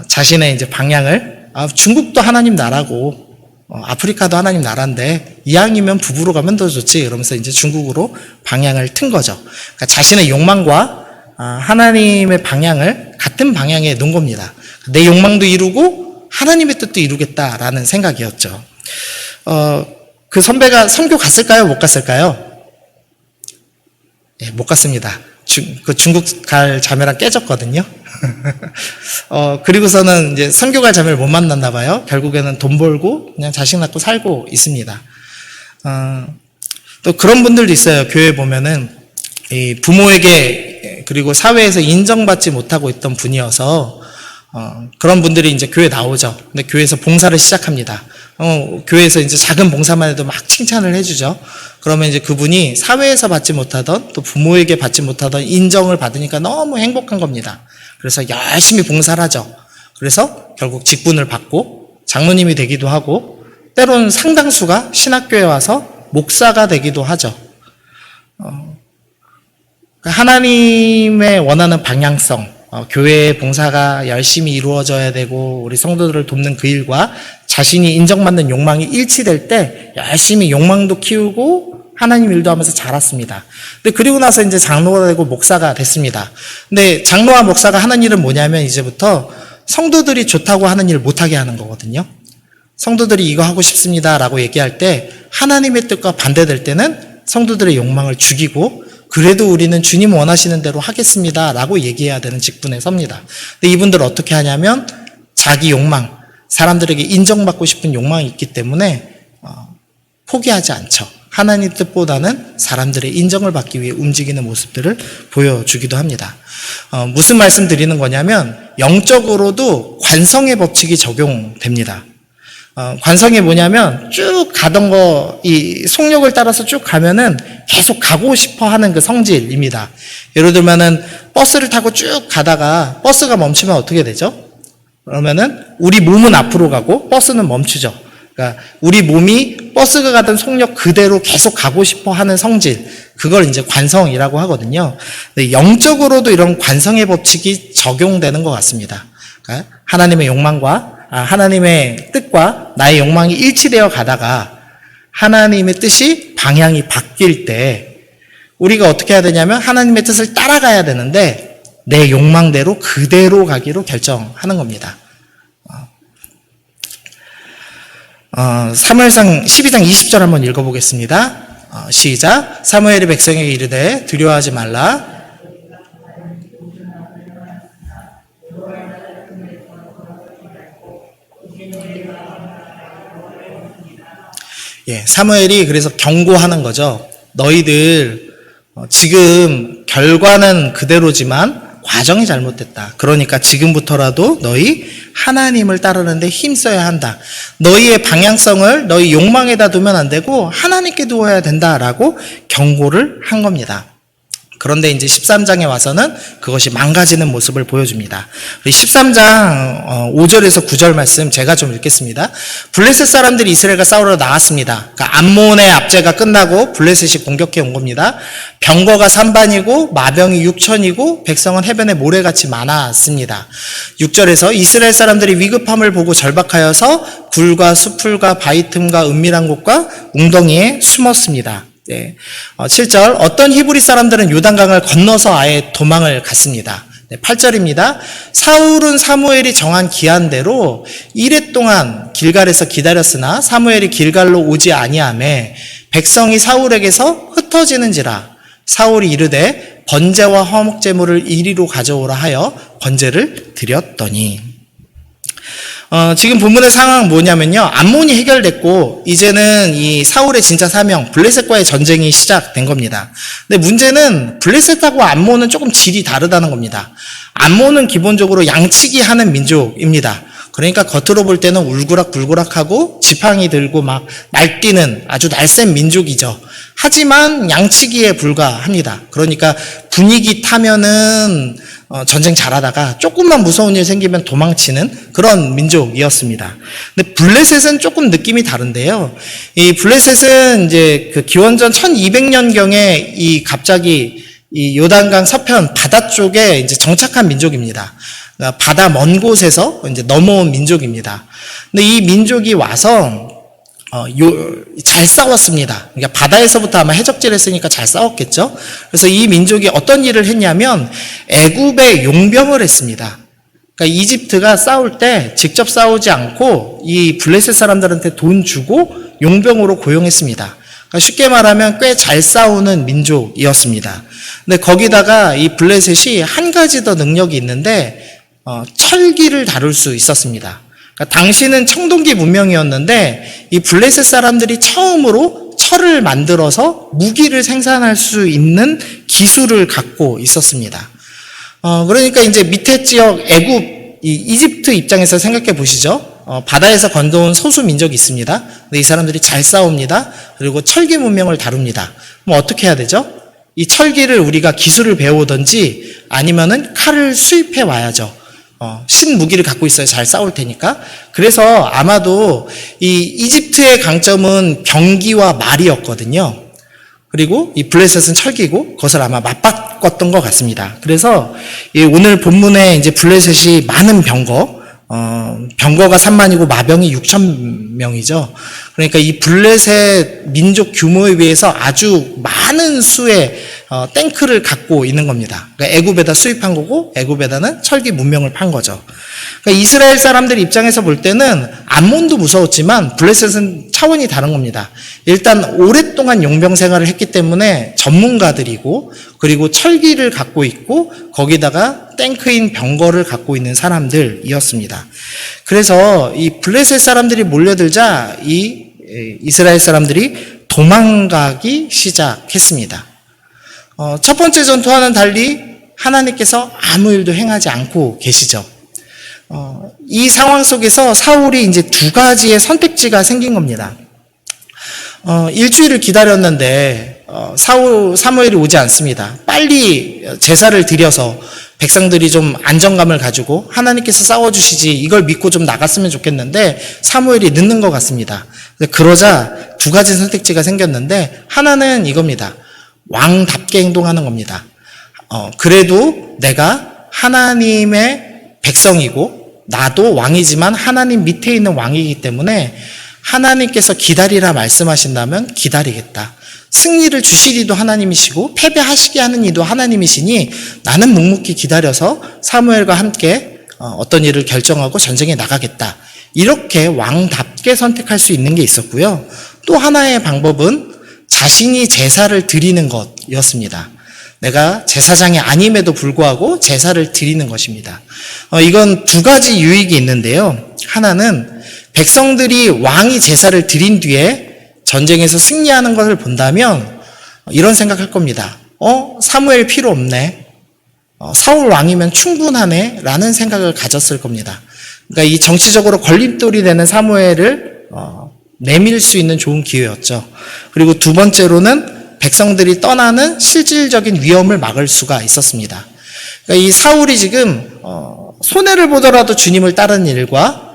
자신의 이제 방향을 중국도 하나님 나라고 아프리카도 하나님 나라인데 이왕이면 부부로 가면 더 좋지 이러면서 이제 중국으로 방향을 튼 거죠. 그러니까 자신의 욕망과 하나님의 방향을 같은 방향에 놓은 겁니다. 내 욕망도 이루고 하나님의 뜻도 이루겠다라는 생각이었죠. 그 선배가 선교 갔을까요? 못 갔을까요? 예, 못 갔습니다. 그 중국 갈 자매랑 깨졌거든요. 그리고서는 이제 선교 갈 자매를 못 만났나 봐요. 결국에는 돈 벌고 그냥 자식 낳고 살고 있습니다. 또 그런 분들도 있어요. 교회 보면은 이 부모에게 그리고 사회에서 인정받지 못하고 있던 분이어서 그런 분들이 이제 교회 나오죠. 근데 교회에서 봉사를 시작합니다. 교회에서 이제 작은 봉사만 해도 막 칭찬을 해주죠. 그러면 이제 그분이 사회에서 받지 못하던 또 부모에게 받지 못하던 인정을 받으니까 너무 행복한 겁니다. 그래서 열심히 봉사를 하죠. 그래서 결국 직분을 받고 장로님이 되기도 하고 때로는 상당수가 신학교에 와서 목사가 되기도 하죠. 하나님의 원하는 방향성, 교회의 봉사가 열심히 이루어져야 되고 우리 성도들을 돕는 그 일과 자신이 인정받는 욕망이 일치될 때 열심히 욕망도 키우고 하나님 일도 하면서 자랐습니다. 근데 그리고 나서 이제 장로가 되고 목사가 됐습니다. 근데 장로와 목사가 하는 일은 뭐냐면 이제부터 성도들이 좋다고 하는 일을 못하게 하는 거거든요. 성도들이 이거 하고 싶습니다라고 얘기할 때 하나님의 뜻과 반대될 때는 성도들의 욕망을 죽이고 그래도 우리는 주님 원하시는 대로 하겠습니다라고 얘기해야 되는 직분에 섭니다. 근데 이분들 어떻게 하냐면 자기 욕망, 사람들에게 인정받고 싶은 욕망이 있기 때문에 포기하지 않죠. 하나님 뜻보다는 사람들의 인정을 받기 위해 움직이는 모습들을 보여주기도 합니다. 무슨 말씀 드리는 거냐면 영적으로도 관성의 법칙이 적용됩니다. 관성이 뭐냐면 쭉 가던 거, 이 속력을 따라서 쭉 가면은 계속 가고 싶어 하는 그 성질입니다. 예를 들면은 버스를 타고 쭉 가다가 버스가 멈추면 어떻게 되죠? 그러면은 우리 몸은 앞으로 가고 버스는 멈추죠. 그러니까 우리 몸이 버스가 가던 속력 그대로 계속 가고 싶어 하는 성질, 그걸 이제 관성이라고 하거든요. 근데 영적으로도 이런 관성의 법칙이 적용되는 것 같습니다. 그러니까 하나님의 욕망과 하나님의 뜻과 나의 욕망이 일치되어 가다가 하나님의 뜻이 방향이 바뀔 때 우리가 어떻게 해야 되냐면 하나님의 뜻을 따라가야 되는데 내 욕망대로 그대로 가기로 결정하는 겁니다. 사무엘상 12장 20절 한번 읽어보겠습니다. 시작. 사무엘이 백성에게 이르되 두려워하지 말라. 예, 사무엘이 그래서 경고하는 거죠. 너희들 지금 결과는 그대로지만 과정이 잘못됐다. 그러니까 지금부터라도 너희 하나님을 따르는데 힘써야 한다. 너희의 방향성을 너희 욕망에다 두면 안 되고 하나님께 두어야 된다라고 경고를 한 겁니다. 그런데 이제 13장에 와서는 그것이 망가지는 모습을 보여줍니다. 우리 13장 5절에서 9절 말씀 제가 좀 읽겠습니다. 블레셋 사람들이 이스라엘과 싸우러 나왔습니다. 그러니까 암몬의 압제가 끝나고 블레셋이 공격해 온 겁니다. 병거가 3반이고 마병이 6천이고 백성은 해변에 모래같이 많았습니다. 6절에서 이스라엘 사람들이 위급함을 보고 절박하여서 굴과 수풀과 바위 틈과 은밀한 곳과 웅덩이에 숨었습니다. 네. 7절 어떤 히브리 사람들은 요단강을 건너서 아예 도망을 갔습니다. 네, 8절입니다. 사울은 사무엘이 정한 기한대로 1회 동안 길갈에서 기다렸으나 사무엘이 길갈로 오지 아니하매 백성이 사울에게서 흩어지는지라 사울이 이르되 번제와 화목제물을 이리로 가져오라 하여 번제를 드렸더니 지금 본문의 상황은 뭐냐면요. 암몬이 해결됐고, 이제는 이 사울의 진짜 사명, 블레셋과의 전쟁이 시작된 겁니다. 근데 문제는 블레셋하고 암몬은 조금 질이 다르다는 겁니다. 암몬은 기본적으로 양치기 하는 민족입니다. 그러니까 겉으로 볼 때는 울그락불그락하고 지팡이 들고 막 날뛰는 아주 날쌘 민족이죠. 하지만 양치기에 불과합니다. 그러니까 분위기 타면은 전쟁 잘하다가 조금만 무서운 일 생기면 도망치는 그런 민족이었습니다. 근데 블레셋은 조금 느낌이 다른데요. 이 블레셋은 이제 그 기원전 1200년경에 이 갑자기 이 요단강 서편 바다 쪽에 이제 정착한 민족입니다. 그러니까 바다 먼 곳에서 이제 넘어온 민족입니다. 근데 이 민족이 와서 잘 싸웠습니다. 그러니까 바다에서부터 아마 해적질 했으니까 잘 싸웠겠죠. 그래서 이 민족이 어떤 일을 했냐면 애굽에 용병을 했습니다. 그러니까 이집트가 싸울 때 직접 싸우지 않고 이 블레셋 사람들한테 돈 주고 용병으로 고용했습니다. 그러니까 쉽게 말하면 꽤 잘 싸우는 민족이었습니다. 근데 거기다가 이 블레셋이 한 가지 더 능력이 있는데 철기를 다룰 수 있었습니다. 그러니까 당시는 청동기 문명이었는데 이 블레셋 사람들이 처음으로 철을 만들어서 무기를 생산할 수 있는 기술을 갖고 있었습니다. 그러니까 이제 밑에 지역 애굽, 이집트 입장에서 생각해 보시죠. 바다에서 건너온 소수 민족이 있습니다. 근데 이 사람들이 잘 싸웁니다. 그리고 철기 문명을 다룹니다. 그럼 어떻게 해야 되죠? 이 철기를 우리가 기술을 배우든지 아니면은 칼을 수입해 와야죠. 신무기를 갖고 있어야 잘 싸울 테니까. 그래서 아마도 이 이집트의 강점은 병기와 말이었거든요. 그리고 이 블레셋은 철기고 그것을 아마 맞바꿨던 것 같습니다. 그래서 오늘 본문에 이제 블레셋이 많은 병거가 3만이고 마병이 6,000명이죠. 그러니까 이 블레셋 민족 규모에 비해서 아주 많은 수의 탱크를 갖고 있는 겁니다. 그러니까 애굽에다 수입한 거고 애굽에다는 철기 문명을 판 거죠. 그러니까 이스라엘 사람들 입장에서 볼 때는 암몬도 무서웠지만 블레셋은 차원이 다른 겁니다. 일단 오랫동안 용병 생활을 했기 때문에 전문가들이고 그리고 철기를 갖고 있고 거기다가 탱크인 병거를 갖고 있는 사람들이었습니다. 그래서 이 블레셋 사람들이 몰려들자 이 이스라엘 사람들이 도망가기 시작했습니다. 첫 번째 전투와는 달리 하나님께서 아무 일도 행하지 않고 계시죠. 이 상황 속에서 사울이 이제 두 가지의 선택지가 생긴 겁니다. 일주일을 기다렸는데 사무엘이 오지 않습니다. 빨리 제사를 드려서 백성들이 좀 안정감을 가지고 하나님께서 싸워주시지 이걸 믿고 좀 나갔으면 좋겠는데 사무엘이 늦는 것 같습니다. 그러자 두 가지 선택지가 생겼는데 하나는 이겁니다. 왕답게 행동하는 겁니다. 그래도 내가 하나님의 백성이고 나도 왕이지만 하나님 밑에 있는 왕이기 때문에 하나님께서 기다리라 말씀하신다면 기다리겠다. 승리를 주시리도 하나님이시고 패배하시게 하는 이도 하나님이시니 나는 묵묵히 기다려서 사무엘과 함께 어떤 일을 결정하고 전쟁에 나가겠다. 이렇게 왕답게 선택할 수 있는 게 있었고요. 또 하나의 방법은 자신이 제사를 드리는 것이었습니다. 내가 제사장이 아님에도 불구하고 제사를 드리는 것입니다. 이건 두 가지 유익이 있는데요. 하나는 백성들이 왕이 제사를 드린 뒤에 전쟁에서 승리하는 것을 본다면 이런 생각할 겁니다. 사무엘 필요 없네. 사울 왕이면 충분하네. 라는 생각을 가졌을 겁니다. 그러니까 이 정치적으로 걸림돌이 되는 사무엘을 내밀 수 있는 좋은 기회였죠. 그리고 두 번째로는 백성들이 떠나는 실질적인 위험을 막을 수가 있었습니다. 그러니까 이 사울이 지금 손해를 보더라도 주님을 따르는 일과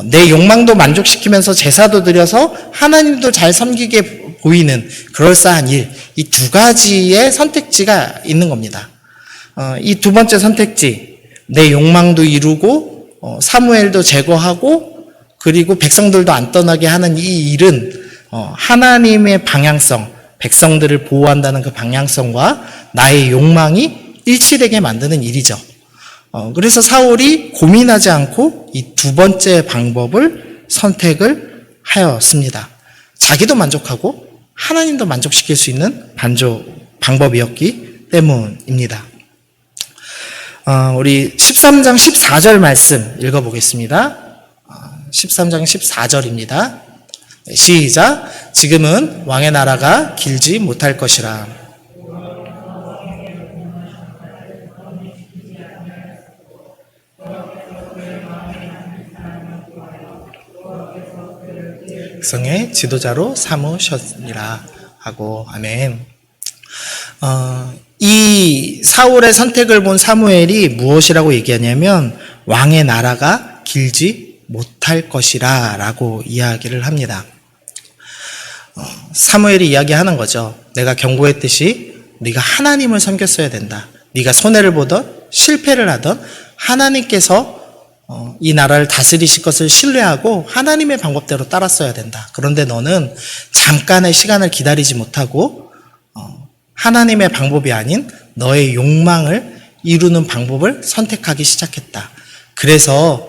내 욕망도 만족시키면서 제사도 드려서 하나님도 잘 섬기게 보이는 그럴싸한 일, 이 두 가지의 선택지가 있는 겁니다. 이 두 번째 선택지, 내 욕망도 이루고 사무엘도 제거하고 그리고 백성들도 안 떠나게 하는 이 일은 하나님의 방향성, 백성들을 보호한다는 그 방향성과 나의 욕망이 일치되게 만드는 일이죠. 그래서 사울이 고민하지 않고 이 두 번째 방법을 선택을 하였습니다. 자기도 만족하고 하나님도 만족시킬 수 있는 방법이었기 때문입니다. 우리 13장 14절 말씀 읽어보겠습니다. 13장 14절입니다. 시작. 지금은 왕의 나라가 길지 못할 것이라. 백성의 지도자로 삼으셨니라 하고. 아멘. 이 사울의 선택을 본 사무엘이 무엇이라고 얘기하냐면 왕의 나라가 길지 못할 것이라 라고 이야기를 합니다. 사무엘이 이야기하는 거죠. 내가 경고했듯이 네가 하나님을 섬겼어야 된다. 네가 손해를 보던 실패를 하던 하나님께서 이 나라를 다스리실 것을 신뢰하고 하나님의 방법대로 따랐어야 된다. 그런데 너는 잠깐의 시간을 기다리지 못하고 하나님의 방법이 아닌 너의 욕망을 이루는 방법을 선택하기 시작했다. 그래서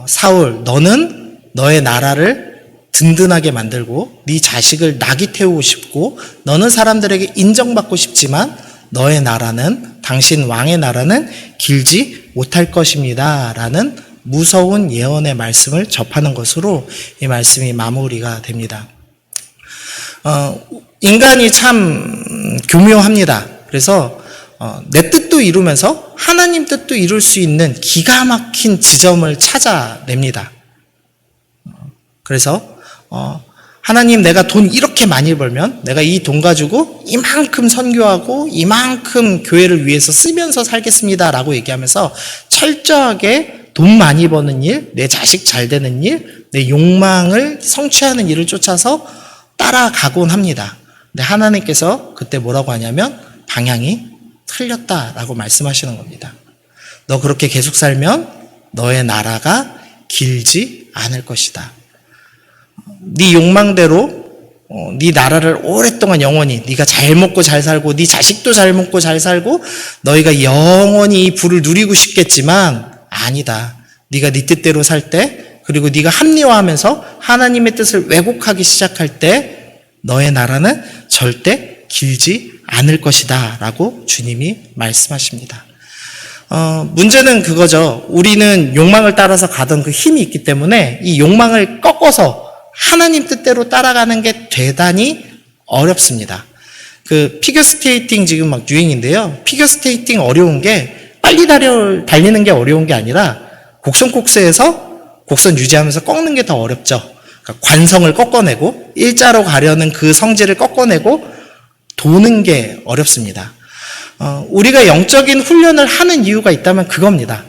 사울, 너는 너의 나라를 든든하게 만들고 네 자식을 낙이 태우고 싶고 너는 사람들에게 인정받고 싶지만 너의 나라는, 당신 왕의 나라는 길지 못할 것입니다 라는 무서운 예언의 말씀을 접하는 것으로 이 말씀이 마무리가 됩니다. 인간이 참 교묘합니다. 그래서 내 뜻도 이루면서 하나님 뜻도 이룰 수 있는 기가 막힌 지점을 찾아냅니다. 그래서 하나님, 내가 돈 이렇게 많이 벌면 내가 이 돈 가지고 이만큼 선교하고 이만큼 교회를 위해서 쓰면서 살겠습니다 라고 얘기하면서 철저하게 돈 많이 버는 일, 내 자식 잘 되는 일, 내 욕망을 성취하는 일을 쫓아서 따라가곤 합니다. 근데 하나님께서 그때 뭐라고 하냐면 방향이 틀렸다라고 말씀하시는 겁니다. 너 그렇게 계속 살면 너의 나라가 길지 않을 것이다. 네 욕망대로 네 나라를 오랫동안 영원히 네가 잘 먹고 잘 살고 네 자식도 잘 먹고 잘 살고 너희가 영원히 이 부를 누리고 싶겠지만 아니다. 네가 네 뜻대로 살 때, 그리고 네가 합리화하면서 하나님의 뜻을 왜곡하기 시작할 때 너의 나라는 절대 길지 않을 것이다 라고 주님이 말씀하십니다. 문제는 그거죠. 우리는 욕망을 따라서 가던 그 힘이 있기 때문에 이 욕망을 꺾어서 하나님 뜻대로 따라가는 게 대단히 어렵습니다. 그 피겨스케이팅 지금 막 유행인데요. 피겨스케이팅 어려운 게 빨리 달리는 게 어려운 게 아니라 곡선 코스에서 곡선 유지하면서 꺾는 게 더 어렵죠. 그러니까 관성을 꺾어내고 일자로 가려는 그 성질을 꺾어내고 도는 게 어렵습니다. 우리가 영적인 훈련을 하는 이유가 있다면 그겁니다.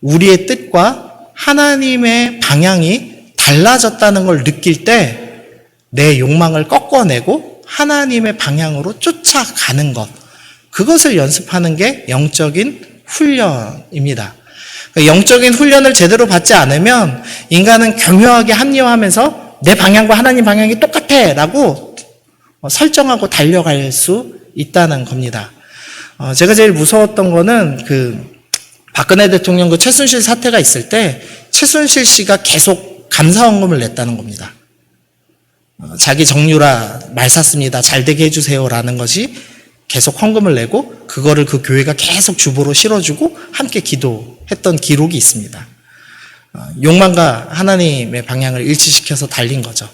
우리의 뜻과 하나님의 방향이 달라졌다는 걸 느낄 때 내 욕망을 꺾어내고 하나님의 방향으로 쫓아가는 것, 그것을 연습하는 게 영적인 훈련입니다. 영적인 훈련을 제대로 받지 않으면 인간은 교묘하게 합리화하면서 내 방향과 하나님 방향이 똑같아 라고 설정하고 달려갈 수 있다는 겁니다. 제가 제일 무서웠던 거는 박근혜 대통령 최순실 사태가 있을 때 최순실 씨가 계속 감사원금을 냈다는 겁니다. 자기 정유라 말 샀습니다. 잘 되게 해주세요 라는 것이 계속 헌금을 내고 그거를 그 교회가 계속 주보로 실어주고 함께 기도했던 기록이 있습니다. 욕망과 하나님의 방향을 일치시켜서 달린 거죠.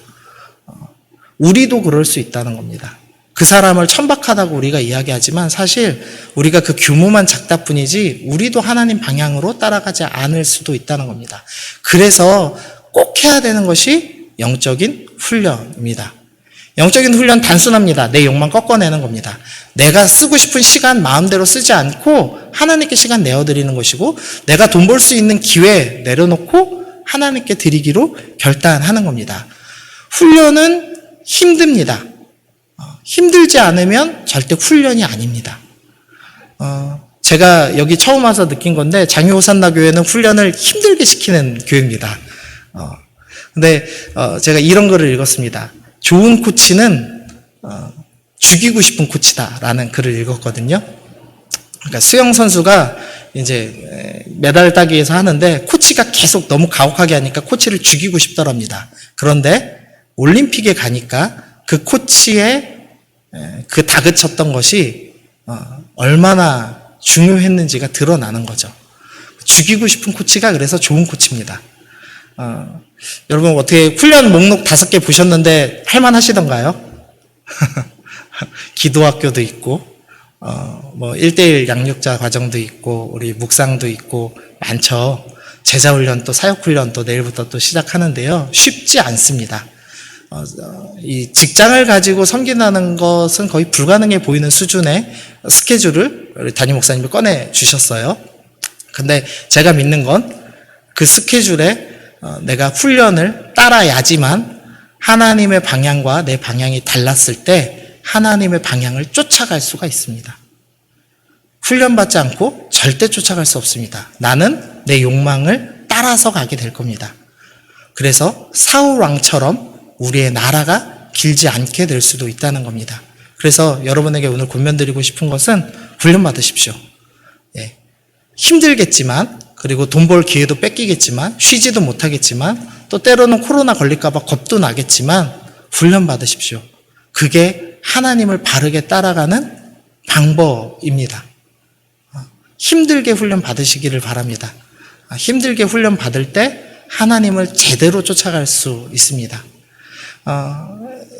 우리도 그럴 수 있다는 겁니다. 그 사람을 천박하다고 우리가 이야기하지만 사실 우리가 그 규모만 작다 뿐이지 우리도 하나님 방향으로 따라가지 않을 수도 있다는 겁니다. 그래서 꼭 해야 되는 것이 영적인 훈련입니다. 영적인 훈련 단순합니다. 내 욕망 꺾어내는 겁니다. 내가 쓰고 싶은 시간 마음대로 쓰지 않고 하나님께 시간 내어드리는 것이고, 내가 돈 벌 수 있는 기회 내려놓고 하나님께 드리기로 결단하는 겁니다. 훈련은 힘듭니다. 힘들지 않으면 절대 훈련이 아닙니다. 제가 여기 처음 와서 느낀 건데 장유호산나 교회는 훈련을 힘들게 시키는 교회입니다. 근데 제가 이런 글을 읽었습니다. 좋은 코치는 죽이고 싶은 코치다라는 글을 읽었거든요. 그러니까 수영 선수가 이제 메달 따기 위해서 하는데 코치가 계속 너무 가혹하게 하니까 코치를 죽이고 싶더랍니다. 그런데 올림픽에 가니까 그 코치의 그 다그쳤던 것이 얼마나 중요했는지가 드러나는 거죠. 죽이고 싶은 코치가 그래서 좋은 코치입니다. 여러분 어떻게 훈련 목록 5개 보셨는데 할만하시던가요? 기도학교도 있고, 뭐 1:1 양육자 과정도 있고, 우리 묵상도 있고, 많죠. 제자훈련 또 사역훈련 또 내일부터 또 시작하는데요. 쉽지 않습니다. 이 직장을 가지고 섬긴다는 것은 거의 불가능해 보이는 수준의 스케줄을 우리 담임 목사님이 꺼내 주셨어요. 근데 제가 믿는 건 그 스케줄에 내가 훈련을 따라야지만 하나님의 방향과 내 방향이 달랐을 때 하나님의 방향을 쫓아갈 수가 있습니다. 훈련받지 않고 절대 쫓아갈 수 없습니다. 나는 내 욕망을 따라서 가게 될 겁니다. 그래서 사울 왕처럼 우리의 나라가 길지 않게 될 수도 있다는 겁니다. 그래서 여러분에게 오늘 권면드리고 싶은 것은 훈련받으십시오. 예. 힘들겠지만, 그리고 돈 벌 기회도 뺏기겠지만, 쉬지도 못하겠지만, 또 때로는 코로나 걸릴까봐 겁도 나겠지만 훈련받으십시오. 그게 하나님을 바르게 따라가는 방법입니다. 힘들게 훈련 받으시기를 바랍니다. 힘들게 훈련 받을 때 하나님을 제대로 쫓아갈 수 있습니다.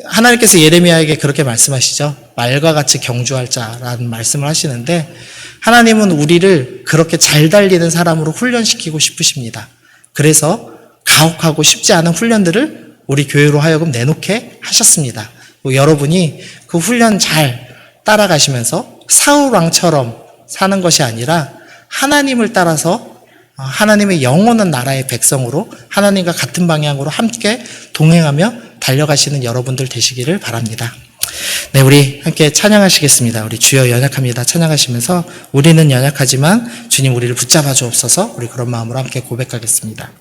하나님께서 예레미야에게 그렇게 말씀하시죠. 말과 같이 경주할 자라는 말씀을 하시는데, 하나님은 우리를 그렇게 잘 달리는 사람으로 훈련시키고 싶으십니다. 그래서 가혹하고 쉽지 않은 훈련들을 우리 교회로 하여금 내놓게 하셨습니다. 여러분이 그 훈련 잘 따라가시면서 사울 왕처럼 사는 것이 아니라 하나님을 따라서 하나님의 영원한 나라의 백성으로 하나님과 같은 방향으로 함께 동행하며 달려가시는 여러분들 되시기를 바랍니다. 네, 우리 함께 찬양하시겠습니다. 우리 주여 연약합니다 찬양하시면서 우리는 연약하지만 주님 우리를 붙잡아 주옵소서, 우리 그런 마음으로 함께 고백하겠습니다.